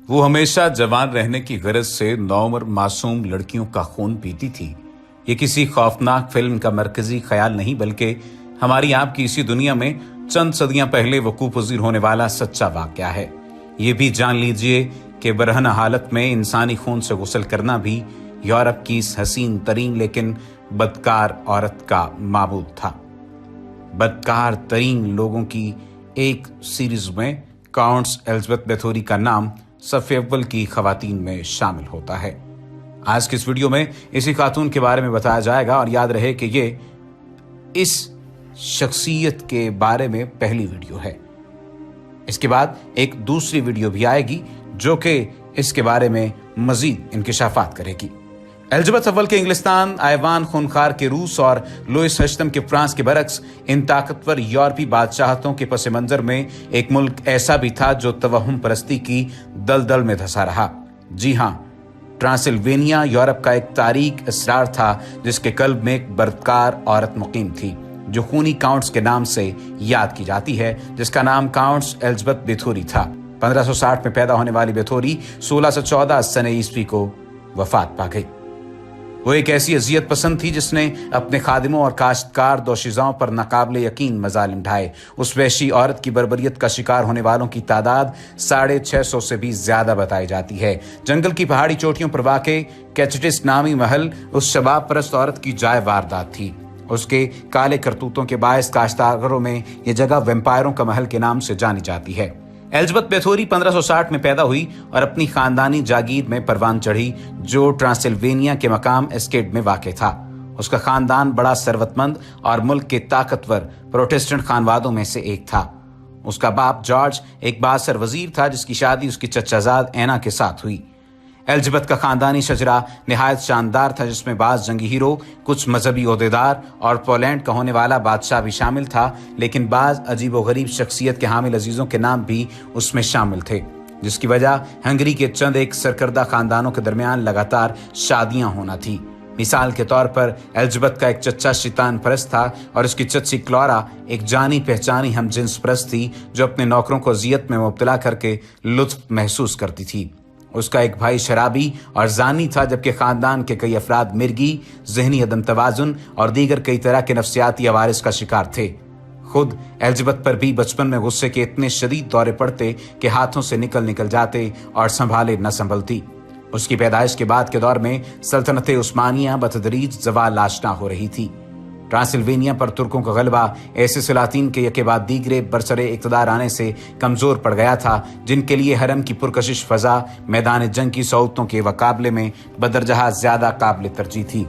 वो हमेशा जवान रहने की गरज से नौउम्र मासूम लड़कियों का खून पीती थी। ये किसी खौफनाक फिल्म का मरकजी ख्याल नहीं, बल्कि हमारी आपकी इसी दुनिया में चंद सदियां पहले वकूफ पजीर होने वाला सच्चा वाकया है। ये भी जान लीजिए कि बरहना हालत में इंसानी खून से गुस्ल करना भी यूरोप की इस हसीन तरीन लेकिन बदकार औरत का माबूद था। बदकार तरीन लोगों की एक सीरीज में काउंट्स एलिजाबेथ बैथोरी का नाम सफ़े अव्वल की खवातीन में शामिल होता है। आज की इस वीडियो में इसी खातून के बारे में बताया जाएगा, और याद रहे कि ये इस शख्सियत के बारे में पहली वीडियो है। इसके बाद एक दूसरी वीडियो भी आएगी जो कि इसके बारे में मजीद इंकिशाफात करेगी। एलिजाबेथ अव्वल के इंग्लिस्तान, आयवान खूनखार के रूस और लुइस हश्तम के फ्रांस के बरक्स इन ताकतवर यूरोपी बादशाहतों के पस मंजर में एक मुल्क ऐसा भी था जो तवहुम परस्ती की दलदल में धंसा रहा। जी हाँ, ट्रांसिल्वेनिया यूरोप का एक तारीक इसरार था जिसके कल्ब में एक बदकार औरत मुकीम थी जो खूनी काउंट्स के नाम से याद की जाती है, जिसका नाम काउंट्स एलिजाबेथ बैथोरी था। 1560 में पैदा होने वाली बैथोरी 1614 सने ईस्वी को वफात पा गई। वो एक ऐसी अजियत पसंद थी जिसने अपने खादिमों और काश्तकार दोशीज़ाओं पर नाकाबिले यकीन मजालिम ढाए। उस वहशी औरत की बर्बरियत का शिकार होने वालों की तादाद 650 से भी ज्यादा बताई जाती है। जंगल की पहाड़ी चोटियों पर वाक़े कैचटिस नामी महल उस शबाब परस्त औरत की जाय वारदात थी। उसके काले करतूतों के बायस काश्तकारों में यह जगह वेम्पायरों का महल के नाम से जानी जाती है। एलिजाबेथ बैथोरी 1560 में पैदा हुई और अपनी खानदानी जागीर में परवान चढ़ी जो ट्रांसिल्वेनिया के मकाम एस्केड में वाक़ था। उसका खानदान बड़ा सरवतमंद और मुल्क के ताकतवर प्रोटेस्टेंट खानवादों में से एक था। उसका बाप जॉर्ज एक बासर वजीर था जिसकी शादी उसकी चचाजाद एना के साथ हुई। एलिजाबेथ का खानदानी शजरा निहायत शानदार था जिसमें बाज जंगी हीरो, कुछ मजहबी ओहदेदार और पोलैंड का होने वाला बादशाह भी शामिल था, लेकिन बाज अजीब व गरीब शख्सियत के हामिल अजीजों के नाम भी उसमें शामिल थे, जिसकी वजह हंगरी के चंद एक सरकर्दा खानदानों के दरमियान लगातार शादियां होना थी। मिसाल के तौर पर एलिजाबेथ का एक चच्चा शैतान परस्त था और उसकी चच्ची क्लोरा एक जानी पहचानी हम जिन्स परस्त थी जो अपने नौकरों को अजियत में मुब्तला करके लुत्फ महसूस करती थी। उसका एक भाई शराबी और जानी था, जबकि खानदान के कई अफराद मिर्गी, जहनी अदम तवाजुन और दीगर कई तरह के नफ्सियाती अवारिस का शिकार थे। खुद एलिजाबेथ पर भी बचपन में गुस्से के इतने शदीद दौरे पड़ते कि हाथों से निकल जाते और संभाले न संभलती। उसकी पैदाइश के बाद के दौर में सल्तनत उस्मानिया बतदरीज जवाल आशना हो रही थी। ट्रांसिल्वेनिया पर तुर्कों का गलबा ऐसे सलातीन के यके बाद दीगरे बरसरे इक़्तिदार आने से कमज़ोर पड़ गया था जिनके लिए हरम की पुरकशिश फ़ज़ा मैदान जंग की सहूलतों के मुकाबले में बदरजहा ज़्यादा काबिल तरजीह थी।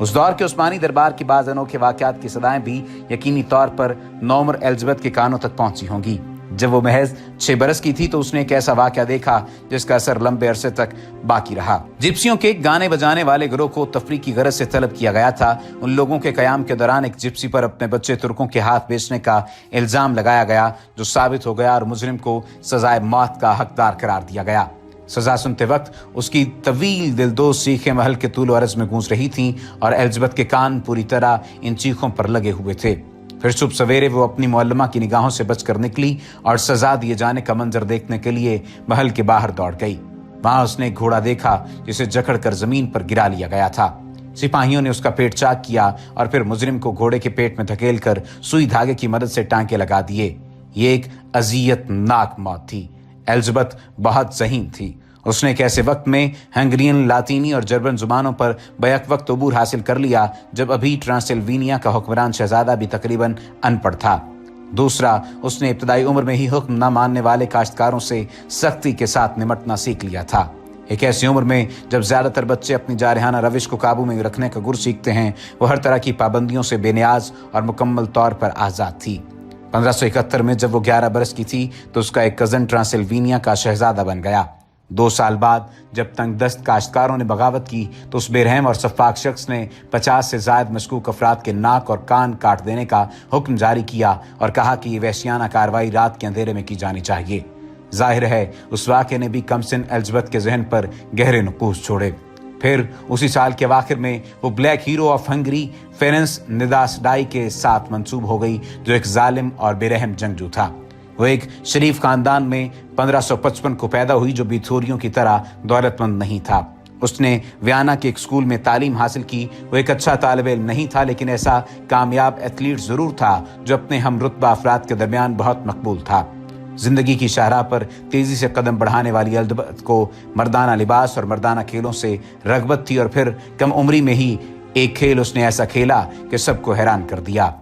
उस दौर के उस्मानी दरबार की बाज़ अनोखे वाक़यात की सदाएं भी यकीनी तौर पर नौउम्र एलिजाबेथ के कानों तक पहुंची होंगी। जब वो महज 6 बरस की थी तो उसने एक ऐसा वाक़या देखा जिसका असर लंबे अरसे तक बाकी रहा। जिप्सियों के गाने बजाने वाले गिरोह को तफरीह की गरज से तलब किया गया था। उन लोगों के कयाम के दौरान एक जिप्सी पर अपने बच्चे तुर्कों के हाथ बेचने का इल्जाम लगाया गया जो साबित हो गया और मुजरिम को सजाए मौत का हकदार करार दिया गया। सजा सुनते वक्त उसकी तवील दिलदोज चीखें महल के तूल अर्ज में गूंज रही थीं और एलिजाबेथ के कान पूरी तरह इन चीखों पर लगे हुए थे। फिर सुबह सवेरे वो अपनी मुअल्लिमा की निगाहों से बचकर निकली और सजा दिए जाने का मंजर देखने के लिए महल के बाहर दौड़ गई। वहां उसने एक घोड़ा देखा जिसे जकड़कर जमीन पर गिरा लिया गया था। सिपाहियों ने उसका पेट चाक किया और फिर मुजरिम को घोड़े के पेट में धकेलकर सुई धागे की मदद से टांके लगा दिए। ये एक अजियतनाक मौत थी। एलिजाबेथ बहुत ज़हीन थी। उसने एक ऐसे वक्त में हंगरियन, लातीनी और जर्मन जुबानों पर बैक वक्त अबूर हासिल कर लिया जब अभी ट्रांसिल्वेनिया का हुक्मरान शहजादा भी तकरीबन अनपढ़ था। दूसरा, उसने इब्तदाई उम्र में ही हुक्म न मानने वाले काश्तकारों से सख्ती के साथ निमटना सीख लिया था। एक ऐसी उम्र में जब ज्यादातर बच्चे अपनी जारहाना रविश को काबू में रखने का गुर सीखते हैं, वो हर तरह की पाबंदियों से बेनियाज और मुकम्मल तौर पर आज़ाद थी। 1571 में जब वो 11 बरस की थी तो उसका एक कज़न ट्रांसिल्वेनिया का शहजादा बन गया। 2 साल बाद जब तंगदस्त काश्तकारों ने बगावत की तो उस बेरहम और सफाक शख्स ने 50 से ज़ायद मशकूक अफराद के नाक और कान काट देने का हुक्म जारी किया और कहा कि ये वहशियाना कार्रवाई रात के अंधेरे में की जानी चाहिए। जाहिर है उस वाक़े ने भी कमसिन एलिजाबेथ के जहन पर गहरे नुकूश छोड़े। फिर उसी साल के आखिर में वो ब्लैक हीरो ऑफ हंगरी फेरेंस निदासडाई के साथ मंसूब हो गई जो एक जालिम और बेरहम जंगजू था। वो एक शरीफ खानदान में 1555 को पैदा हुई जो बिथोरियों की तरह दौलतमंद नहीं था। उसने वियना के एक स्कूल में तालीम हासिल की। वो एक अच्छा तालिब इल्म नहीं था, लेकिन ऐसा कामयाब एथलीट जरूर था जो अपने हम रुतबा अफराद के दरमियान बहुत मकबूल था। जिंदगी की शाहराह पर तेजी से कदम बढ़ाने वाली एलिज़ाबेथ को मर्दाना लिबास और मर्दाना खेलों से रगबत थी, और फिर कम उम्री में ही एक खेल उसने ऐसा खेला कि सबको हैरान कर दिया।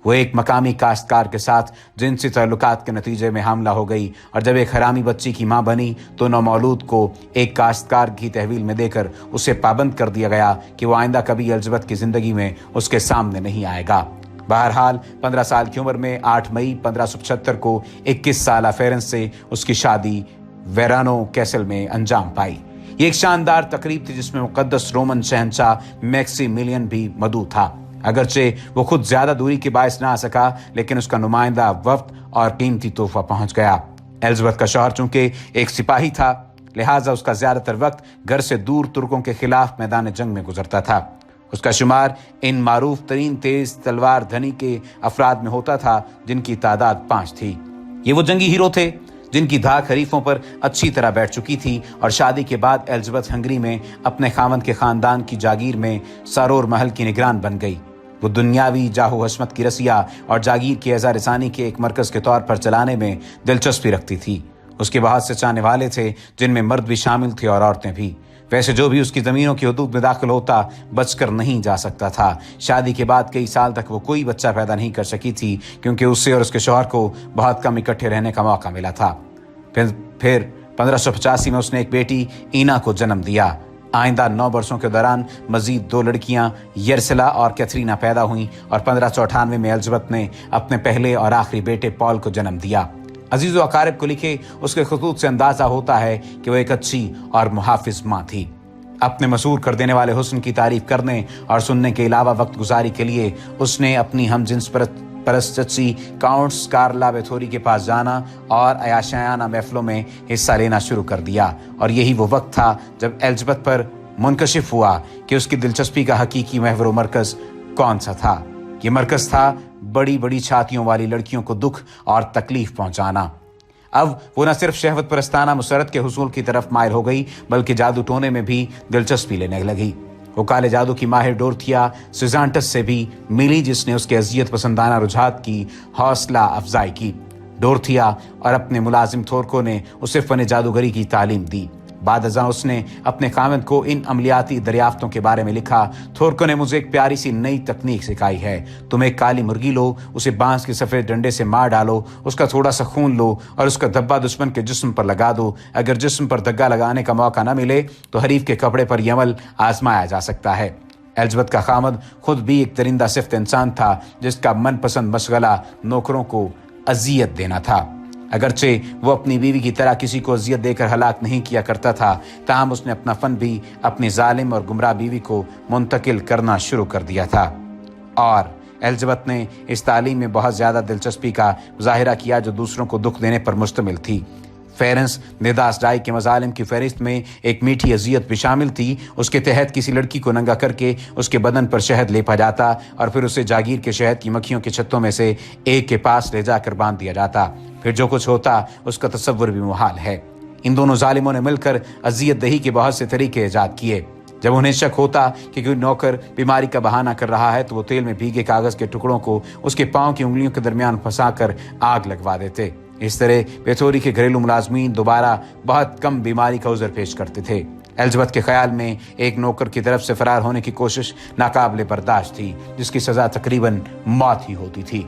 वो एक मकामी काश्तकार के साथ जिनसी ताल्लुकात के नतीजे में हामला हो गई, और जब एक हरामी बच्ची की मां बनी तो नौमौलूद को एक काश्तकार की तहवील में देकर उसे पाबंद कर दिया गया कि वो आइंदा कभी एलिज़ाबेथ की जिंदगी में उसके सामने नहीं आएगा। बहरहाल 15 साल की उम्र में 8 मई 1575 को 21 साल फेरेंस से उसकी शादी वेरानो कैसल में अंजाम पाई। ये एक शानदार तकरीब थी जिसमें मुकद्दस रोमन शहंशाह मैक्सिमिलियन भी मौजूद था। अगरचे वो खुद ज्यादा दूरी के बायस ना आ सका, लेकिन उसका नुमाइंदा वफ्द और कीमती तोहफा पहुंच गया। एलिज़ाबेथ का शौहर चूंकि एक सिपाही था, लिहाजा उसका ज्यादातर वक्त घर से दूर तुर्कों के खिलाफ मैदान जंग में गुजरता था। उसका शुमार इन मारूफ तरीन तेज तलवार धनी के अफराद में होता था जिनकी तादाद 5 थी। ये वो जंगी हीरो थे जिनकी धाक हरीफों पर अच्छी तरह बैठ चुकी थी, और शादी के बाद एलिज़ाबेथ हंगरी में अपने खामद के खानदान की जागीर में सारोर महल की निगरान बन गई। वो दुनियावी जाहो हशमत की रसिया और जागीर की एज़ा रसानी के एक मरकज के तौर पर चलाने में दिलचस्पी रखती थी। उसके बहुत से चाहने वाले थे, जिनमें मर्द भी शामिल थे और औरतें भी। वैसे जो भी उसकी ज़मीनों की हदूद में दाखिल होता बचकर नहीं जा सकता था। शादी के बाद कई साल तक वो कोई बच्चा पैदा नहीं कर सकी थी, क्योंकि उससे और उसके शौहर को बहुत कम इकट्ठे रहने का मौका मिला था। फिर 1585 में उसने एक बेटी ईना को जन्म दिया। आइंदा 9 वर्षों के दौरान मजीद 2 लड़कियां यर्सिला और कैथरीना पैदा हुईं, और 1598 में एलिज़ाबेथ ने अपने पहले और आखिरी बेटे पॉल को जन्म दिया। अजीज़ व अकारिब को लिखे उसके खतूत से अंदाजा होता है कि वो एक अच्छी और मुहाफिज माँ थी। अपने मशहूर कर देने वाले हुस्न की तारीफ करने और सुनने के अलावा वक्त गुजारी के लिए उसने अपनी हमजिन्स परस्ती काउंट्स कार्ला बेथोरी के पास जाना और अयाशायाना महफिलों में हिस्सा लेना शुरू कर दिया। और यही वो वक्त था जब एलिज़ाबेथ पर मुनकशिफ हुआ कि उसकी दिलचस्पी का हकीकी महवर व मरकज कौन सा था। ये मरकज था बड़ी बड़ी छातियों वाली लड़कियों को दुख और तकलीफ पहुंचाना। अब वो न सिर्फ शहवत परस्ताना मुसरत के हुसूल की तरफ मायल हो गई, बल्कि जादू टोने में भी दिलचस्पी लेने लगी। वो काले जादू की माहिर डोरथिया सुजांटस से भी मिली, जिसने उसके अजियत पसंदाना रुझात की हौसला अफजाई की। डोरथिया और अपने मुलाजिम थोरको ने उसे फन जादूगरी की तालीम दी। बाद अज़ां उसने अपने खामद को इन अमलियाती दरियाफ्तों के बारे में लिखा। थोरको ने मुझे एक प्यारी सी नई तकनीक सिखाई है। तुम एक काली मुर्गी लो, उसे बांस के सफ़ेद डंडे से मार डालो, उसका थोड़ा सा खून लो और उसका धब्बा दुश्मन के जिस्म पर लगा दो। अगर जिस्म पर धग्गा लगाने का मौका न मिले तो हरीफ के कपड़े पर यह अमल आजमाया जा सकता है। एलिज़ाबेथ का खामद खुद भी एक दरिंदा सिफ्त इंसान था, जिसका मनपसंद मशगला नौकरों को अजियत देना था। अगरचे वो अपनी बीवी की तरह किसी को अजियत देकर हलाक नहीं किया करता था, ताहम उसने अपना फन भी अपनी जालिम और गुमराह बीवी को मुंतकिल करना शुरू कर दिया था। और एलिज़ाबेथ ने इस तालीम में बहुत ज़्यादा दिलचस्पी का मुजाहिरा किया जो दूसरों को दुख देने पर मुश्तमिल थी। फेरेंस निदास डाई के मजालिम की फहरिस्त में एक मीठी अजियत भी शामिल थी। उसके तहत किसी लड़की को नंगा करके उसके बदन पर शहद लेपा जाता और फिर उसे जागीर के शहद की मक्खियों के छत्तों में से एक के पास ले जाकर बांध दिया जाता। फिर जो कुछ होता उसका तस्वुर भी मुहाल है। इन दोनों जालिमों ने मिलकर अजियत दही के बहुत से तरीके ईजाद किए। जब उन्हें शक होता कि कोई नौकर बीमारी का बहाना कर रहा है तो वो तेल में भीगे कागज के टुकड़ों को उसके पांव की उंगलियों के दरमियान फंसाकर आग लगवा देते। इस तरह बेथोरी के घरेलू मुलाजमीन दोबारा बहुत कम बीमारी का उज़र पेश करते थे। एलिज़ाबेथ के ख्याल में एक नौकर की तरफ से फरार होने की कोशिश नाकाबिले बर्दाश्त थी, जिसकी सजा तकरीबन मौत ही होती थी।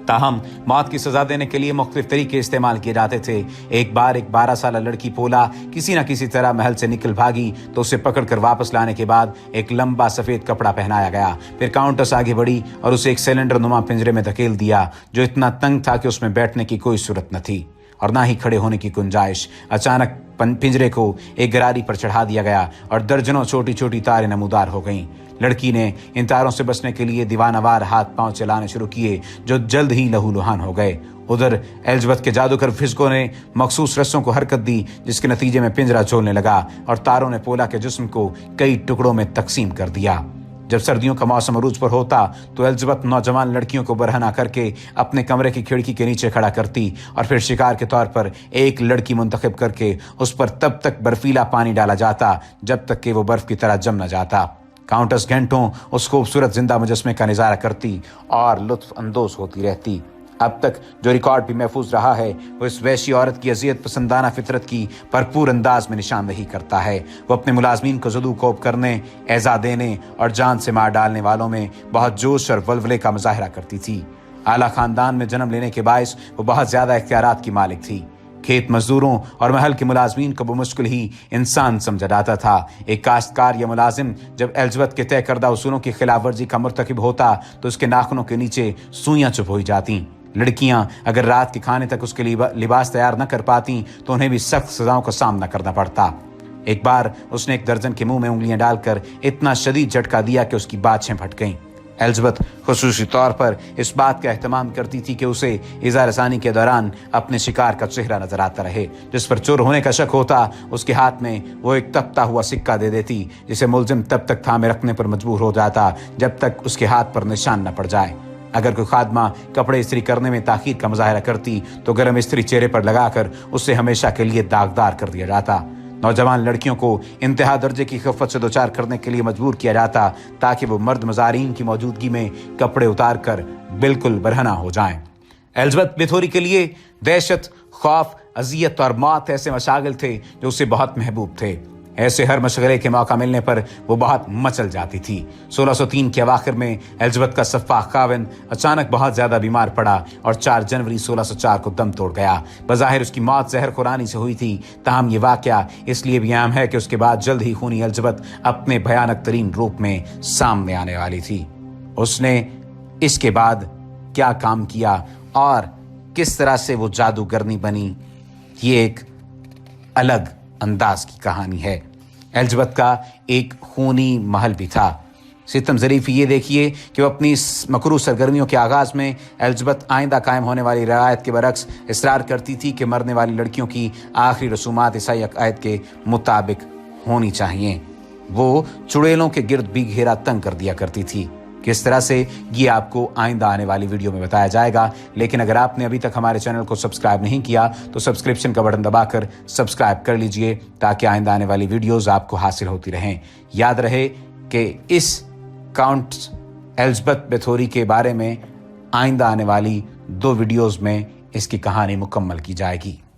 ताहम मौत की सजा देने के लिए मुख्तलिफ तरीके इस्तेमाल किए जाते थे। एक बार एक 12 साल लड़की पोला किसी न किसी तरह महल से निकल भागी तो उसे पकड़कर वापस लाने के बाद एक लंबा सफेद कपड़ा पहनाया गया। फिर काउंटेस आगे बढ़ी और उसे एक सिलेंडर नुमा पिंजरे में धकेल दिया जो इतना तंग था कि उसमें बैठने की कोई सूरत न थी और ना ही खड़े होने की गुंजाइश। अचानक पिंजरे को एक गरारी पर चढ़ा दिया गया और दर्जनों छोटी छोटी तारें नमूदार हो गईं। लड़की ने इन तारों से बचने के लिए दीवानावार हाथ पांव चलाने शुरू किए जो जल्द ही लहूलुहान हो गए। उधर एलिज़ाबेथ के जादूगर फिस्को ने मखसूस रस्सों को हरकत दी जिसके नतीजे में पिंजरा झूलने लगा और तारों ने पोला के जिस्म को कई टुकड़ों में तकसीम कर दिया। जब सर्दियों का मौसम अरूज पर होता तो एलिजाबेथ नौजवान लड़कियों को बरहना करके अपने कमरे की खिड़की के नीचे खड़ा करती और फिर शिकार के तौर पर एक लड़की मुंतखब करके उस पर तब तक बर्फीला पानी डाला जाता जब तक कि वो बर्फ की तरह जम न जाता। काउंटेस घंटों उस खूबसूरत जिंदा मुजस्मे का नजारा करती और लुत्फ अंदोज होती रहती। अब तक जो रिकॉर्ड भी महफूज रहा है वो इस वैसी औरत की अजियत पसंदाना फितरत की भरपूर अंदाज में निशानदही करता है। वो अपने मुलाजमीन को ज़ुदू कोप करने, एज़ा देने और जान से मार डालने वालों में बहुत जोश और वल्वले का मुजाहरा करती थी। आला खानदान में जन्म लेने के बायस वो बहुत ज्यादा इख्तियारात की मालिक थी। खेत मजदूरों और महल के मुलाजमीन को बमुश्किल ही इंसान समझा जाता था। एक काश्तकार या मुलाजिम जब एलिजाबेथ के तय करदा उसूलों की खिलाफ वर्जी का मुर्तकिब होता तो उसके नाखूनों के नीचे सुइयां चुभ हो जाती। लड़कियां अगर रात के खाने तक उसके लिए लिबास तैयार न कर पाती तो उन्हें भी सख्त सजाओं का सामना करना पड़ता। एक बार उसने एक दर्जन के मुंह में उंगलियां डालकर इतना शदीद झटका दिया कि उसकी बाछें फट गईं। एलिजाबेथ खुसूसी तौर पर इस बात का एहतमाम करती थी कि उसे इज़ा रसानी के दौरान अपने शिकार का चेहरा नजर आता रहे। जिस पर चोर होने का शक होता उसके हाथ में वो एक तपता हुआ सिक्का दे देती जिसे मुलजिम तब तक थामे रखने पर मजबूर हो जाता जब तक उसके हाथ पर निशान न पड़ जाए। अगर कोई खादमा कपड़े इस्त्री करने में ताखीर का मुजाहरा करती तो गर्म इस्त्री चेहरे पर लगाकर उसे हमेशा के लिए दागदार कर दिया जाता। नौजवान लड़कियों को इंतहा दर्जे की खिफ़त से दोचार करने के लिए मजबूर किया जाता ताकि वो मर्द मज़ारीन की मौजूदगी में कपड़े उतार कर बिल्कुल बरहना हो जाएं। एलिजाबेथ बेथोरी के लिए दहशत, खौफ, अजियत और मौत ऐसे मशागिल थे जो उसे बहुत महबूब थे। ऐसे हर मशगले के मौका मिलने पर वो बहुत मचल जाती थी। 1603 के अवाखिर में एलिजाबेथ का सफ़ाह खाविंद अचानक बहुत ज्यादा बीमार पड़ा और 4 जनवरी 1604 को दम तोड़ गया। बज़ाहिर उसकी मौत जहर खुरानी से हुई थी, ताहम ये वाकया इसलिए भी अहम है कि उसके बाद जल्द ही खूनी एलिजाबेथ अपने भयानक तरीन रूप में सामने आने वाली थी। उसने इसके बाद क्या काम किया और किस तरह से वो जादूगरनी बनी, ये एक अलग अंदाज की कहानी है। एलिजाबेथ का एक खूनी महल भी था। सितम ज़रीफ़ी ये देखिए कि वो अपनी मकरू सरगर्मियों के आगाज़ में एलिजाबेथ आइंदा कायम होने वाली रवायत के बरक्स इसरार करती थी कि मरने वाली लड़कियों की आखिरी रसूमात ईसाई अक़ायद के मुताबिक होनी चाहिए। वो चुड़ैलों के गिर्द भी घेरा तंग कर दिया करती थी। किस तरह से ये आपको आइंदा आने वाली वीडियो में बताया जाएगा। लेकिन अगर आपने अभी तक हमारे चैनल को सब्सक्राइब नहीं किया तो सब्सक्रिप्शन का बटन दबाकर सब्सक्राइब कर लीजिए ताकि आइंदा आने वाली वीडियोस आपको हासिल होती रहें। याद रहे कि इस काउंट एलिजाबेथ बेथोरी के बारे में आइंदा आने वाली 2 वीडियोस में इसकी कहानी मुकम्मल की जाएगी।